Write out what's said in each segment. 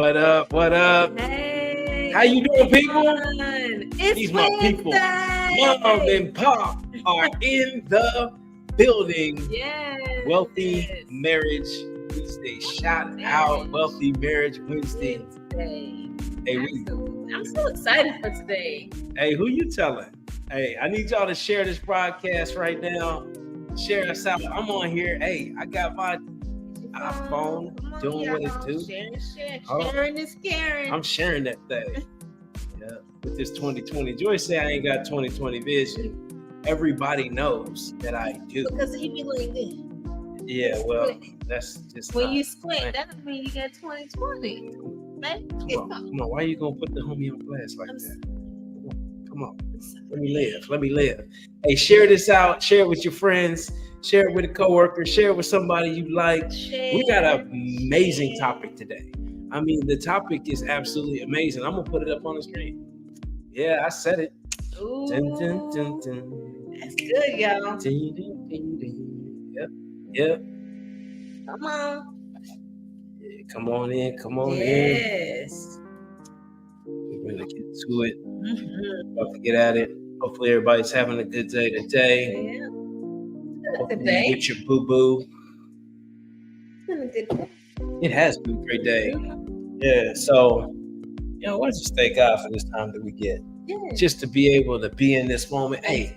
What up? What up? Hey, How you doing, people? everyone. It's These my people. Wednesday. Mom and Pop are in the building. Yes. Wealthy Marriage Wednesday. Shout out Wealthy Marriage Wednesday. Hey, I'm so excited for today. Hey, who you telling? Hey, I need y'all to share this broadcast right now. Share us out. I'm on here. Hey, I got my iPhone doing what it do. Sharing is caring. I'm sharing that thing. Yeah, with this 2020. Joyce say I ain't got 2020 vision. Everybody knows that I do. Because he be like this. Yeah, well, that's just when you squint, that doesn't mean you got 2020. Come on. Why are you gonna put the homie on blast like that? Come on. Let me live. Hey, share this out. Share it with your friends. Share it with a coworker. Share it with somebody you like. We got an amazing topic today. I mean, the topic is absolutely amazing. I'm gonna put it up on the screen. Yeah, I said it. Ooh, dun, dun, dun, dun. That's good, y'all. Dun, dun, dun, dun. Yep. Come on. Yeah, come on in. Yes. We're gonna get to it. About to get at it. Hopefully everybody's having a good day today. Yeah. Hopefully you get your boo-boo. It's been a good day. It has been a great day. Yeah, so, why don't you thank God for this time that we get? Yeah. Just to be able to be in this moment. Hey,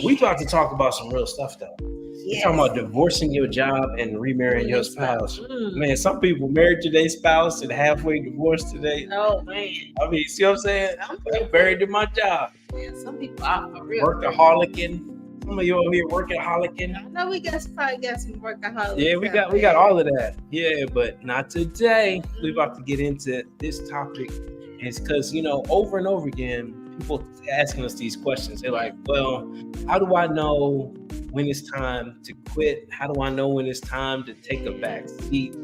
we about to talk about some real stuff, though. We're talking about divorcing your job and remarrying your spouse. Man, some people married to their spouse and halfway divorced today. Oh, man. I mean, see what I'm saying? I'm married to my job. Yeah, some people are for real. Workaholicing. Some of you over here workaholicing. I know we probably got some workaholics. Yeah, we got all of that. Yeah, but not today. We're about to get into this topic. And it's because, over and over again, people asking us these questions. They're like, well, how do I know when it's time to quit? How do I know when it's time to take a back seat?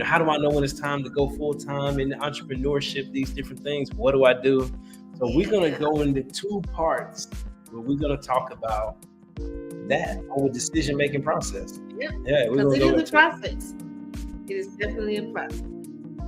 How do I know when it's time to go full time in entrepreneurship, these different things? What do I do? So we're going to go into two parts where we're going to talk about that whole decision-making process. Yeah, because it is a process. It is definitely a process.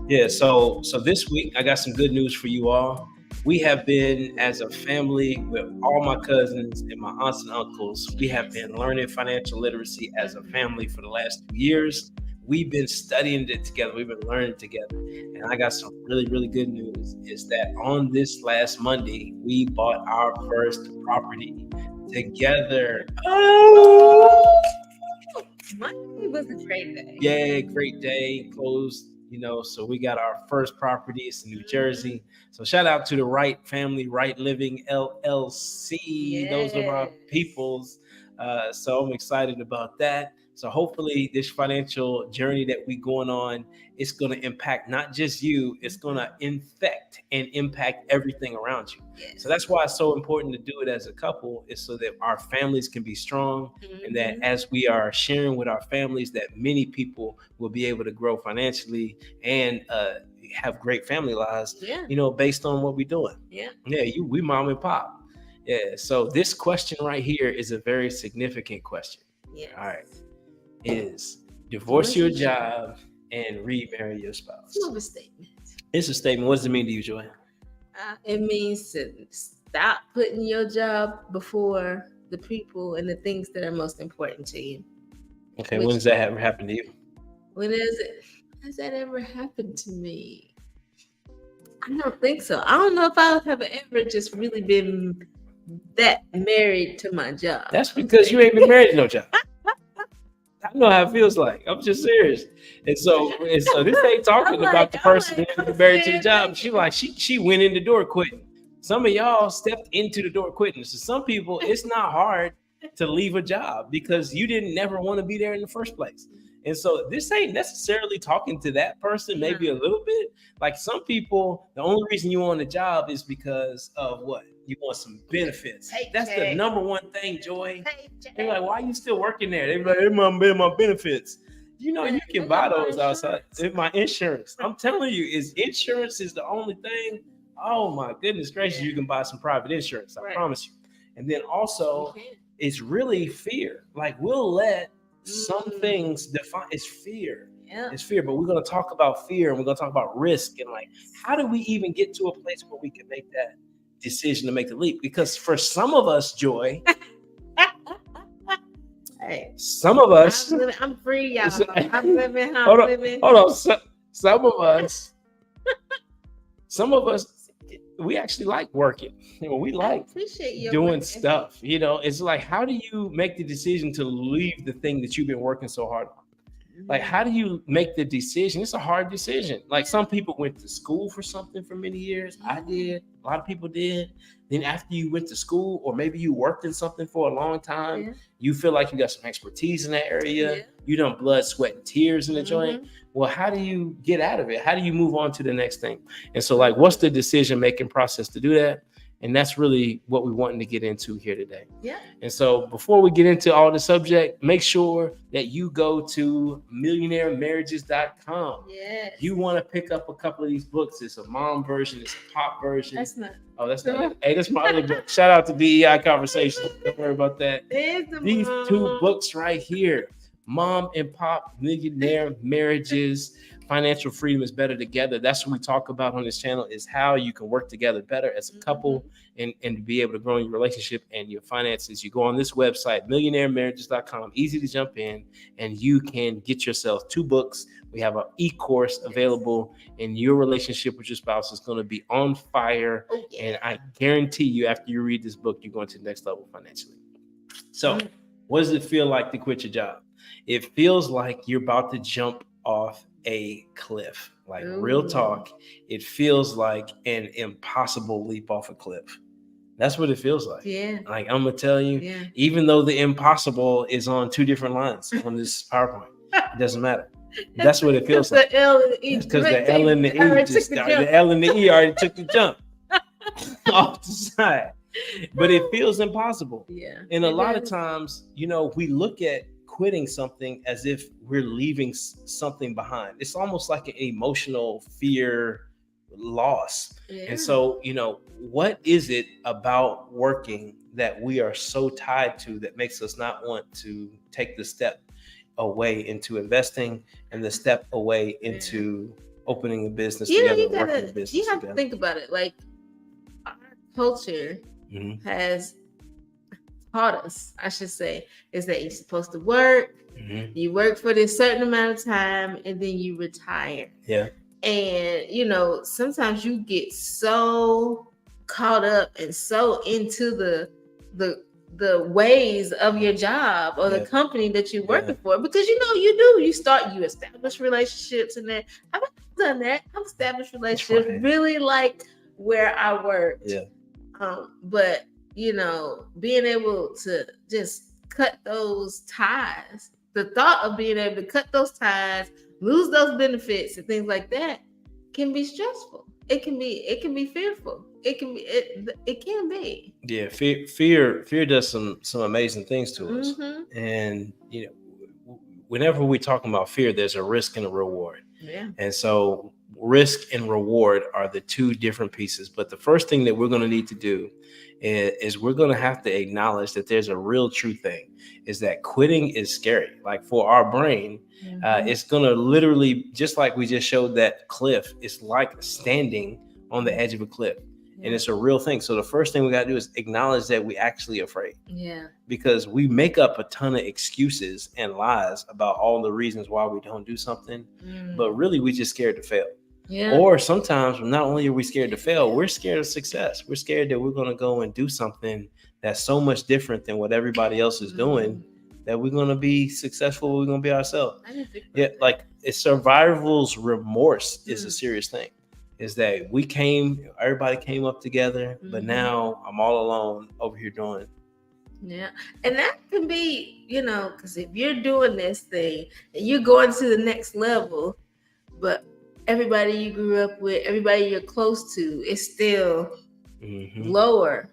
Yeah, so this week I got some good news for you all. We have been, as a family, with all my cousins and my aunts and uncles, we have been learning financial literacy as a family for the last 2 years. We've been studying it together. We've been learning together. And I got some really, really good news is that on this last Monday, we bought our first property together. Oh! Monday was a great day. Yeah, great day. Closed. So we got our first property. It's in New Jersey. So shout out to the Wright Family, Wright Living LLC. Yes. Those are our peoples. So I'm excited about that. So hopefully this financial journey that we're going on, it's going to impact not just you, it's going to infect and impact everything around you. Yes. So that's why it's so important to do it as a couple, is so that our families can be strong, and that as we are sharing with our families, that many people will be able to grow financially and have great family lives, based on what we're doing. We mom and pop. Yeah. So this question right here is a very significant question. Yeah. All right. Is divorce your job and remarry your spouse. It's not a statement. It's a statement. What does it mean to you, Joy? It means to stop putting your job before the people and the things that are most important to you. Okay, when does that ever happen to you? Has that ever happened to me? I don't think so. I don't know if I have ever just really been that married to my job. That's because you ain't been married to no job. I know how it feels like. I'm just serious. And so this ain't talking about the person that married to the job. She went in the door quitting. Some of y'all stepped into the door quitting. So some people, it's not hard to leave a job because you didn't never want to be there in the first place. And so this ain't necessarily talking to that person, maybe a little bit. Like some people, the only reason you want a job is because of what? You want some benefits. That's the number one thing, Joy. They're like, why are you still working there? They're like, my benefits. You can buy those outside. It's my insurance. I'm telling you, insurance is the only thing. Oh my goodness gracious, you can buy some private insurance. I promise you. And then also, it's really fear. Like we'll let some things define. It's fear. Yeah. It's fear. But we're going to talk about fear, and we're going to talk about risk, and like, how do we even get to a place where we can make that decision to make the leap? Because for some of us, Joy, Hey, some of us, I'm free, y'all. I'm living. hold on. Some of us, we actually like working. We I like appreciate you doing stuff. It's like, how do you make the decision to leave the thing that you've been working so hard on? Like, how do you make the decision? It's a hard decision. Like, some people went to school for something for many years. I did. A lot of people did. Then after you went to school, or maybe you worked in something for a long time, you feel like you got some expertise in that area. Yeah. You done blood, sweat, and tears in the joint. Well, how do you get out of it? How do you move on to the next thing? And so, like, what's the decision-making process to do that? And that's really what we wanting to get into here today. Yeah. And so before we get into all the subject, make sure that you go to millionairemarriages.com. Yes. You want to pick up a couple of these books. It's a mom version. It's a pop version. That's not. Oh, that's not it. Hey, that's my other book. Shout out to DEI Conversation. Don't worry about that. These two books right here, Mom and Pop, Millionaire Marriages, Financial Freedom is Better Together. That's what we talk about on this channel, is how you can work together better as a couple and be able to grow your relationship and your finances. You go on this website, millionairemarriages.com, easy to jump in, and you can get yourself 2 books. We have an e-course available, and your relationship with your spouse is going to be on fire. Oh, yeah. And I guarantee you, after you read this book, you're going to the next level financially. So what does it feel like to quit your job? It feels like you're about to jump off a cliff. Like, real talk, it feels like an impossible leap off a cliff. That's what it feels like. Yeah. Like, I'm gonna tell you, even though the impossible is on 2 different lines on this PowerPoint, it doesn't matter. That's what it feels like. The L and the E. Because the L and the E the L and the E already took the jump off the side. But it feels impossible. Yeah. And a lot of times, we look at quitting something as if we're leaving something behind. It's almost like an emotional fear loss. Yeah. And so, what is it about working that we are so tied to that makes us not want to take the step away into investing and the step away into opening a business together? You have to think about it. Like, our culture has taught us, I should say, is that you're supposed to work. You work for this certain amount of time, and then you retire. Yeah. And sometimes you get so caught up and so into the ways of your job or the company that you're working for, because you establish relationships, and then I've done that. I've established relationships, really like where I worked. Yeah. But being able to just cut those ties, the thought of being able to cut those ties, lose those benefits and things like that can be stressful. It can be fearful. It can be. Yeah, fear does some amazing things to us. And whenever we're talking about fear, there's a risk and a reward. Yeah. And so risk and reward are the 2 different pieces. But the first thing that we're going to need to do is we're going to have to acknowledge that there's a real true thing, is that quitting is scary. Like, for our brain, it's going to literally, just like we just showed that cliff, it's like standing on the edge of a cliff. And it's a real thing. So the first thing we got to do is acknowledge that we actually afraid. Yeah. Because we make up a ton of excuses and lies about all the reasons why we don't do something, but really we just scared to fail. Yeah. Or sometimes not only are we scared to fail, we're scared of success. We're scared that we're going to go and do something that's so much different than what everybody else is doing, that we're going to be successful. We're going to be ourselves. Yeah. Like, it's survival's remorse is a serious thing. Is that everybody came up together, but now I'm all alone over here doing. Yeah. And that can be, because if you're doing this thing and you're going to the next level, but everybody you grew up with, everybody you're close to is still lower,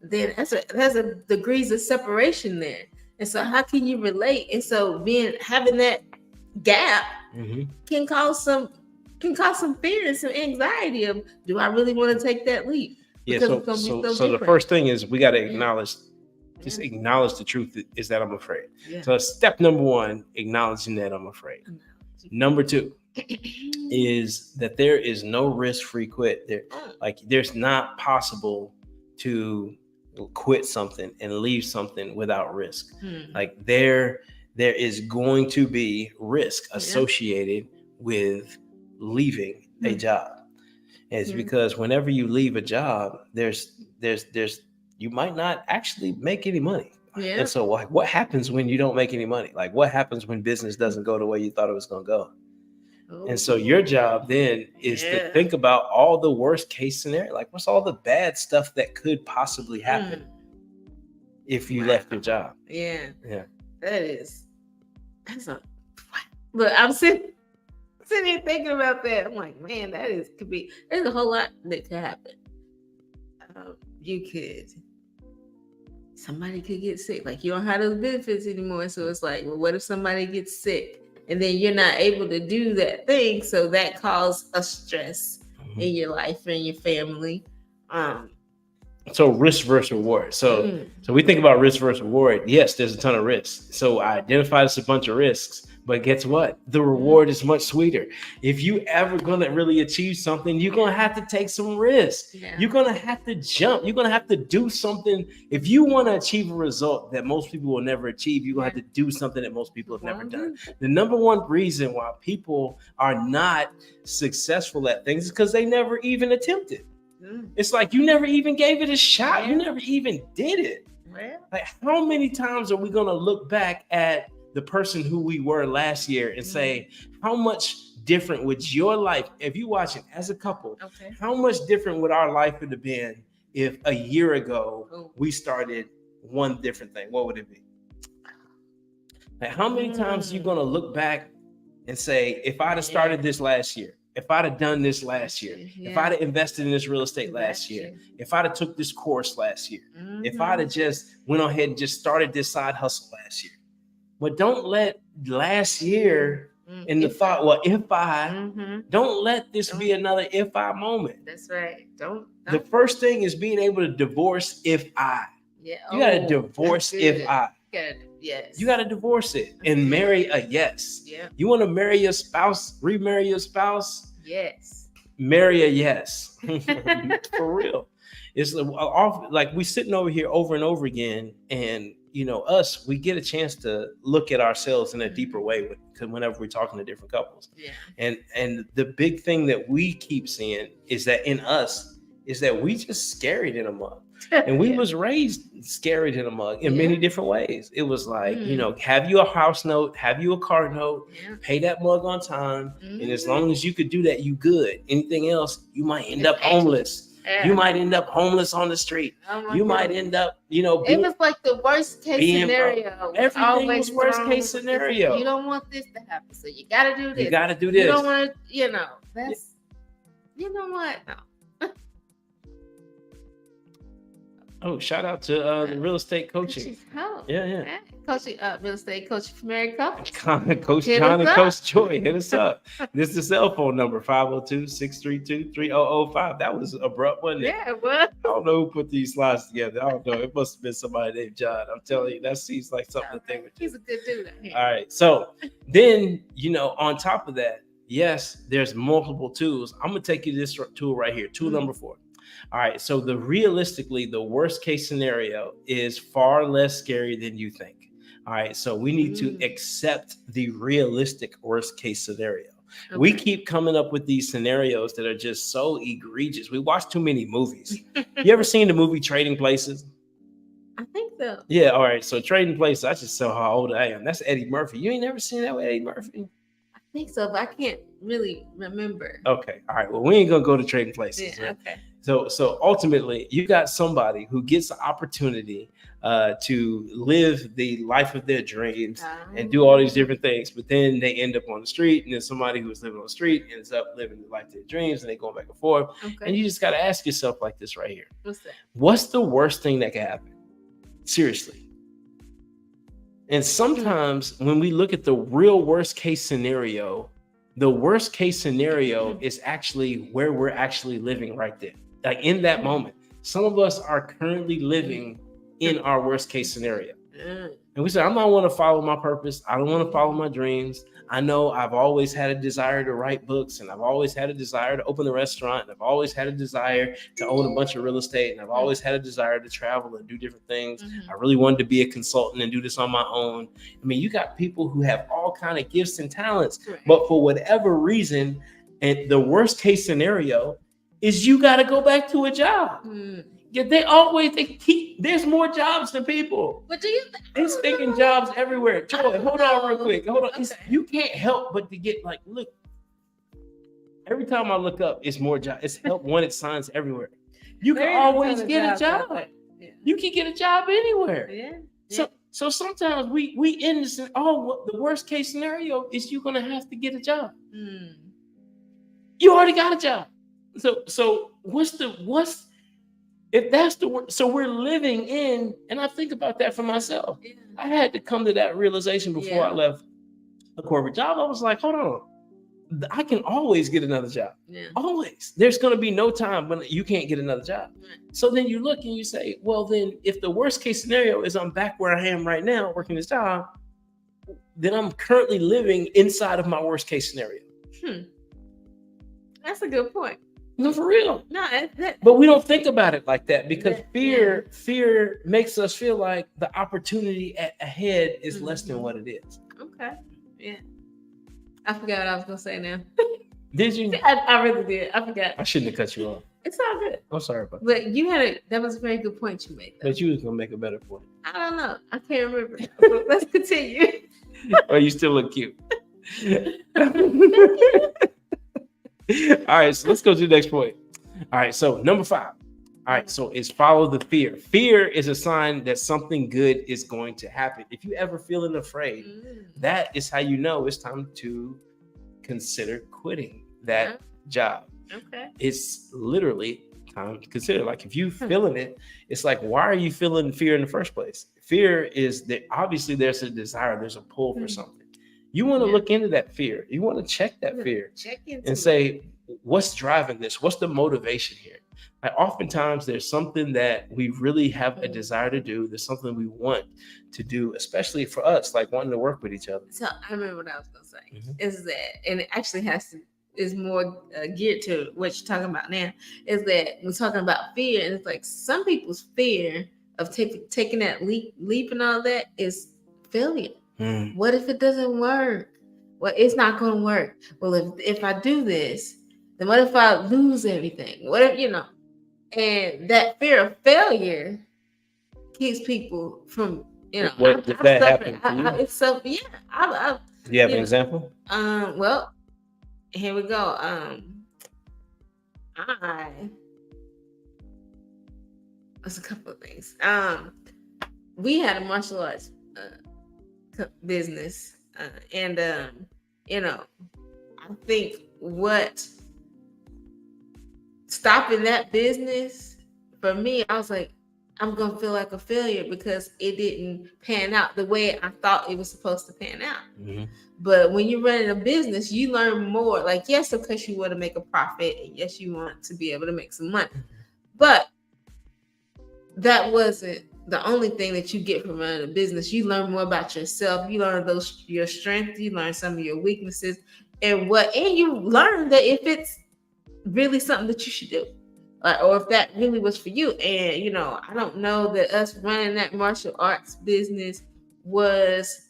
then that's a degrees of separation there. And so how can you relate? And so having that gap can cause some fear and some anxiety of, do I really want to take that leap? Yeah. So the first thing is we got to acknowledge, just acknowledge the truth is that I'm afraid. Yeah. So step number 1, acknowledging that I'm afraid. Number 2 is that there is no risk-free quit. There's not possible to quit something and leave something without risk. Like there is going to be risk associated with leaving a job. And it's because whenever you leave a job, there's you might not actually make any money. Yeah. And so like, what happens when you don't make any money? Like what happens when business doesn't go the way you thought it was going to go? And so your job then is to think about all the worst case scenario. Like what's all the bad stuff that could possibly happen if you left your job? Yeah. Yeah. That's a look, I'm sitting here thinking about that. I'm like, man, there's a whole lot that could happen. Somebody could get sick. Like you don't have those benefits anymore. So it's like, well, what if somebody gets sick and then you're not able to do that thing? So that causes a stress in your life and your family. So risk versus reward. So we think about risk versus reward. Yes, there's a ton of risks. So I identified as a bunch of risks, but guess what? The reward is much sweeter. If you ever gonna really achieve something, you're gonna have to take some risk. Yeah. You're gonna have to jump. You're gonna have to do something. If you want to achieve a result that most people will never achieve, you're gonna have to do something that most people have never done. The number one reason why people are not successful at things is because they never even attempted. It's like you never even gave it a shot. You never even did it. Like how many times are we going to look back at the person who we were last year and say, how much different would your life, if you watch it as a couple, how much different would our life have been if a year ago we started one different thing? What would it be? Like how many times are you going to look back and say, if I'd have started this last year, if I'd have done this last year, if I'd have invested in this real estate last year, if I'd have took this course last year, if I'd have just went ahead and just started this side hustle last year. But don't let last year and the thought, well, if I, don't let this be another if I moment. That's right. Don't. The first thing is being able to divorce if I. Yeah. You got to divorce if I. Yes. You got to divorce it and marry a yes. Yeah. You want to marry your spouse, remarry your spouse? Yes. Marry a yes. For real. It's like we sitting over here over and over again. And, you know, we get a chance to look at ourselves in a deeper way whenever we're talking to different couples. Yeah. And the big thing that we keep seeing is that in us is that we just scaried in a mug. And we was raised scared in a mug in many different ways. It was like, you know, have you a house note, have you a car note, pay that mug on time. And as long as you could do that, you good. Anything else, you might end up homeless. You might end up homeless on the street. You might end up, you know. It was like the worst case scenario. Everything was worst case scenario. You don't want this to happen. So you got to do this. You got to do this. You don't want to, you know, you know what? No. Oh, shout out to the real estate coaching. Yeah. Coaching, real estate coaching for married couples. Coach John and Coach Joy, hit us up. This is the cell phone number, 502-632-3005. That was abrupt, wasn't it? Yeah, what? I don't know who put these slides together. I don't know. It must have been somebody named John. I'm telling you, that seems like something to think with. He's a good dude. All right. So then, you know, on top of that, yes, there's multiple tools. I'm going to take you to this tool right here, tool number 4. All right. So realistically, the worst case scenario is far less scary than you think. All right. So we need to accept the realistic worst case scenario. Okay. We keep coming up with these scenarios that are just so egregious. We watch too many movies. You ever seen the movie Trading Places? I think so. Yeah. All right. So Trading Places, I just saw how old I am. That's Eddie Murphy. You ain't never seen that with Eddie Murphy? I think so, but I can't really remember. Okay. All right. Well, we ain't going to go to Trading Places. Yeah, right? Okay. So ultimately, you got somebody who gets the opportunity to live the life of their dreams and do all these different things, but then they end up on the street, and there's somebody who was living on the street ends up living the life of their dreams, and they go back and forth. Okay. And you just got to ask yourself like this right here. What's that? What's the worst thing that can happen? Seriously. And sometimes when we look at the real worst case scenario, the worst case scenario is actually where we're actually living right there. Like in that moment, some of us are currently living in our worst case scenario. And we said, I don't want to follow my purpose. I don't want to follow my dreams. I know I've always had a desire to write books, and I've always had a desire to open a restaurant, and I've always had a desire to own a bunch of real estate, and I've always had a desire to travel and do different things. I really wanted to be a consultant and do this on my own. I mean, you got people who have all kind of gifts and talents, but for whatever reason, and the worst case scenario is you got to go back to a job. Yeah, there's more jobs than people. But do you It's taking jobs everywhere. Joy, hold on real quick. Hold on. Okay. You can't help but to get like, look, every time I look up, it's more jobs. It's help wanted signs everywhere. You can always get a job. Yeah. You can get a job anywhere. Yeah. So sometimes we end this, the worst case scenario is you're gonna have to get a job. You already got a job. So what's if that's the word, so we're living in, and I think about that for myself. Yeah. I had to come to that realization before I left a corporate job. I was like, hold on, I can always get another job. Yeah. Always. There's going to be no time when you can't get another job. Right. So then you look and you say, well, then if the worst case scenario is I'm back where I am right now working this job, then I'm currently living inside of my worst case scenario. That's a good point. No, for real. No, but we don't think about it like that because fear makes us feel like the opportunity ahead is less than what it is. Okay. Yeah. I forgot what I was gonna say now. Did you? I really did. I forgot. I shouldn't have cut you off. It's all good. I'm sorry about that. But that was a very good point you made. Though. But you was gonna make a better point. I don't know. I can't remember. Let's continue. Oh, you still look cute. All right, so let's go to the next point. All right, so number 5. All right, so it's follow the fear. Fear is a sign that something good is going to happen. If you ever feeling afraid, that is how you know it's time to consider quitting that job. Okay. It's literally time to consider. Like if you feeling it, it's like, why are you feeling fear in the first place? Fear is that obviously there's a desire, there's a pull for something. You want to look into that fear. You want to check that fear and say, what's driving this? What's the motivation here? Like oftentimes there's something that we really have a desire to do. There's something we want to do, especially for us, like wanting to work with each other. So I remember what I was going to say is that, and it actually is more geared to what you're talking about now, is that we're talking about fear. And it's like some people's fear of taking that leap and all that is failure. What if it doesn't work? Well, it's not going to work. Well, if I do this, then what if I lose everything? What if, and that fear of failure keeps people from, What if that happened to you? It's so, do you have an example? Well, here we go. There's a couple of things. We had a martial arts business, and I think what stopping that business for me, I was like, I'm gonna feel like a failure because it didn't pan out the way I thought it was supposed to pan out. But when you're running a business, you learn more. Like, yes, of course you want to make a profit, and yes, you want to be able to make some money, but that wasn't the only thing that you get from running a business. You learn more about yourself. You learn your strengths. You learn some of your weaknesses, and you learn that if it's really something that you should do, or if that really was for you. And I don't know that us running that martial arts business was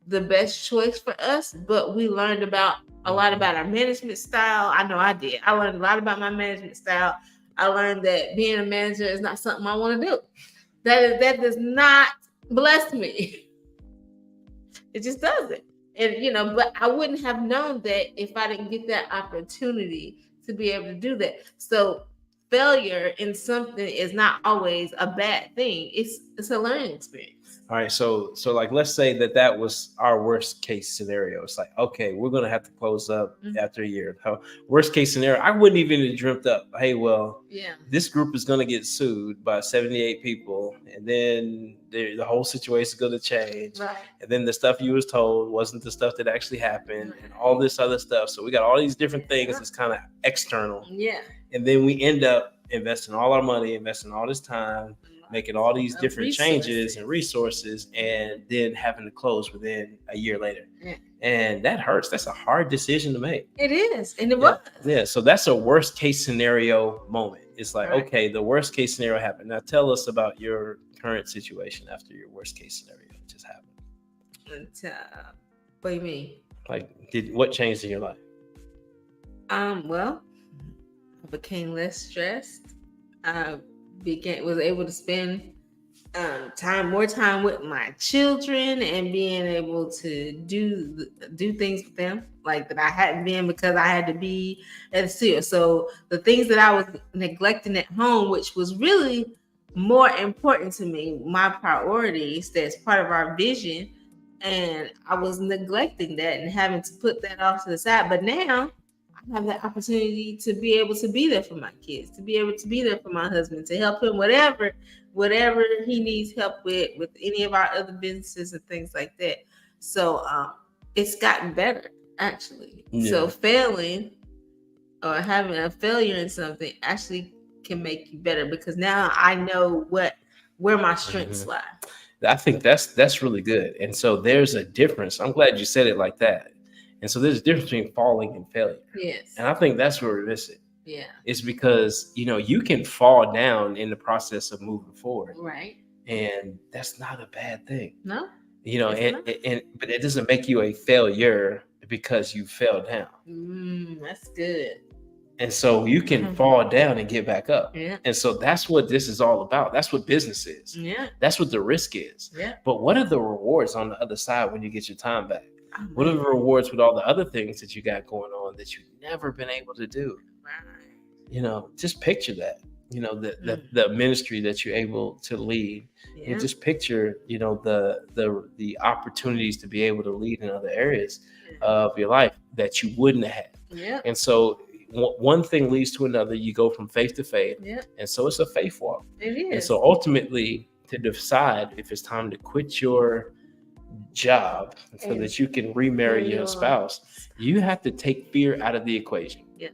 the best choice for us, but we learned a lot about our management style. I know I did. I learned a lot about my management style. I learned that being a manager is not something I want to do. That does not bless me. It just doesn't. And but I wouldn't have known that if I didn't get that opportunity to be able to do that. So failure in something is not always a bad thing. It's a learning experience. All right, so like let's say that was our worst case scenario. It's like, okay, we're gonna have to close up after a year. Worst case scenario, I wouldn't even have dreamt up, hey, well, this group is gonna get sued by 78 people, and then the whole situation is gonna change. Right. And then the stuff you was told wasn't the stuff that actually happened, and all this other stuff. So we got all these different things that's kind of external. Yeah. And then we end up investing all our money, investing all this time, making all these Of different resources. changes and resources, and then having to close within a year later. Yeah. And that hurts. That's a hard decision to make. It is, and it Yeah. was. Yeah. So that's a worst case scenario moment. It's like, Right. okay, the worst case scenario happened. Now tell us about your current situation after your worst case scenario just happened. And, what do you mean? Like, what changed in your life? Well, I became less stressed. I was able to spend more time with my children and being able to do things with them like that I hadn't been because I had to be at the studio. So the things that I was neglecting at home, which was really more important to me, my priorities, that's part of our vision, and I was neglecting that and having to put that off to the side. But now I have the opportunity to be able to be there for my kids, to be able to be there for my husband, to help him whatever he needs help with any of our other businesses and things like that. So it's gotten better actually. Yeah. So failing or having a failure in something actually can make you better because now I know where my strengths lie. I think that's really good. And so there's a difference. I'm glad you said it like that. And so there's a difference between falling and failure. Yes. And I think that's where we miss it. Yeah. It's because, you can fall down in the process of moving forward. Right. And that's not a bad thing. No. But it doesn't make you a failure because you fell down. That's good. And so you can fall down and get back up. Yeah. And so that's what this is all about. That's what business is. Yeah. That's what the risk is. Yeah. But what are the rewards on the other side when you get your time back? Oh, what are the rewards with all the other things that you got going on that you've never been able to do? Right. Just picture that. The ministry that you're able to lead. Yeah. And just picture, the opportunities to be able to lead in other areas of your life that you wouldn't have had. Yeah. And so one thing leads to another. You go from faith to faith. Yeah. And so it's a faith walk. It is. And so ultimately, to decide if it's time to quit your job so that you can remarry your spouse, you have to take fear out of the equation. Yeah.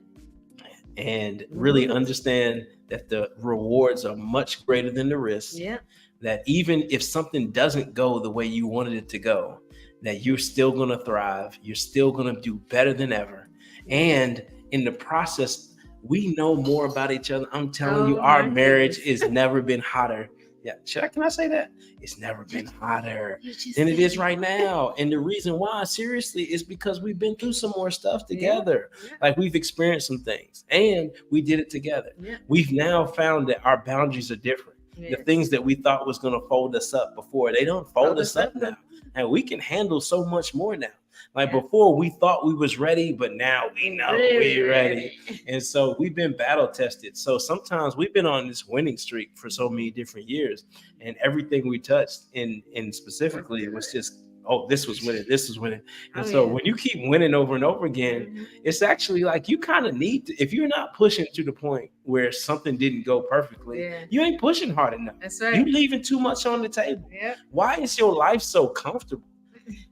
And really understand that the rewards are much greater than the risks. Yeah. That even if something doesn't go the way you wanted it to go, that you're still going to thrive. You're still going to do better than ever. And in the process, we know more about each other. I'm telling you, our marriage has never been hotter. Yeah, can I say that? It's never been hotter than it is right now. And the reason why, seriously, is because we've been through some more stuff together. Yeah. Like we've experienced some things and we did it together. Yeah. We've now found that our boundaries are different. Yeah. The things that we thought was going to fold us up before, they don't fold us up now. And we can handle so much more now. Like before, we thought we was ready, but now we know we're ready. And so we've been battle tested. So sometimes we've been on this winning streak for so many different years. And everything we touched in specifically, it was just, this was winning, this was winning. And when you keep winning over and over again, it's actually like you kind of need to, if you're not pushing to the point where something didn't go perfectly, you ain't pushing hard enough. That's right. You're leaving too much on the table. Yeah. Why is your life so comfortable?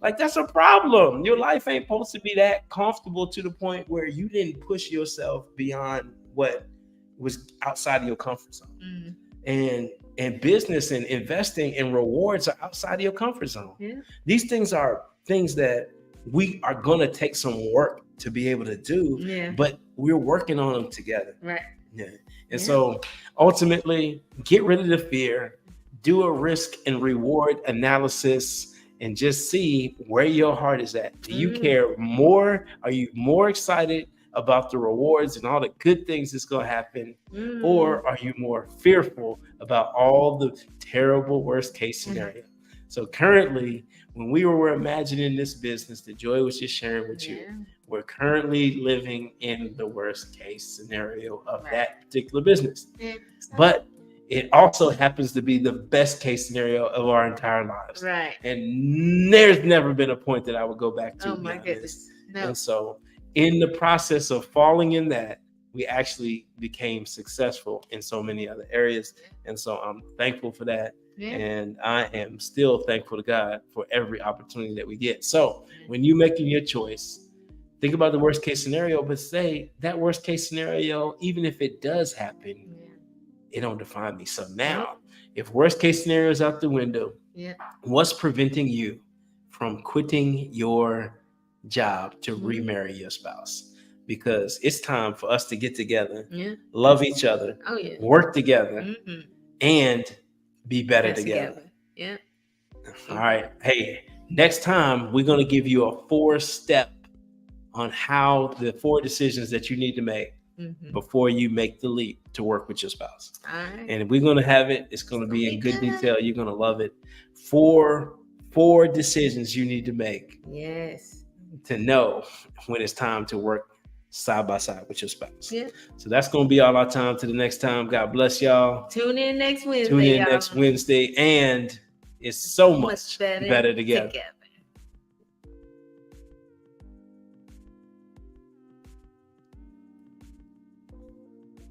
Like that's a problem. Your life ain't supposed to be that comfortable to the point where you didn't push yourself beyond what was outside of your comfort zone. And business and investing and rewards are outside of your comfort zone. Yeah. These things are things that we are going to take some work to be able to do, but we're working on them together. Right. Yeah. And so ultimately, get rid of the fear, do a risk and reward analysis, and just see where your heart is at. Do you care more? Are you more excited about the rewards and all the good things that's going to happen? Or are you more fearful about all the terrible worst case scenario? So currently, when we were imagining this business that Joy was just sharing with you, we're currently living in the worst case scenario of that particular business. But it also happens to be the best case scenario of our entire lives. Right. And there's never been a point that I would go back to. Oh my goodness. No. And so in the process of falling in that, we actually became successful in so many other areas. And so I'm thankful for that. Yeah. And I am still thankful to God for every opportunity that we get. So when you're making your choice, think about the worst case scenario, but say that worst case scenario, even if it does happen, it don't define me. So now if worst case scenario is out the window, Yeah. what's preventing you from quitting your job to remarry your spouse? Because it's time for us to get together, Yeah. love each other, Oh yeah. work together, Mm-hmm. and be better That's together. Yeah. All right. Hey, next time we're going to give you a 4-step on how the 4 decisions that you need to make before you make the leap to work with your spouse. All right. And we're going to have it. It's going to be in good detail. You're going to love it. 4 decisions you need to make. Yes. To know when it's time to work side by side with your spouse. Yeah. So that's going to be all our time. To the next time. God bless y'all. Tune in next Wednesday. Tune in next Wednesday. And it's so much better together.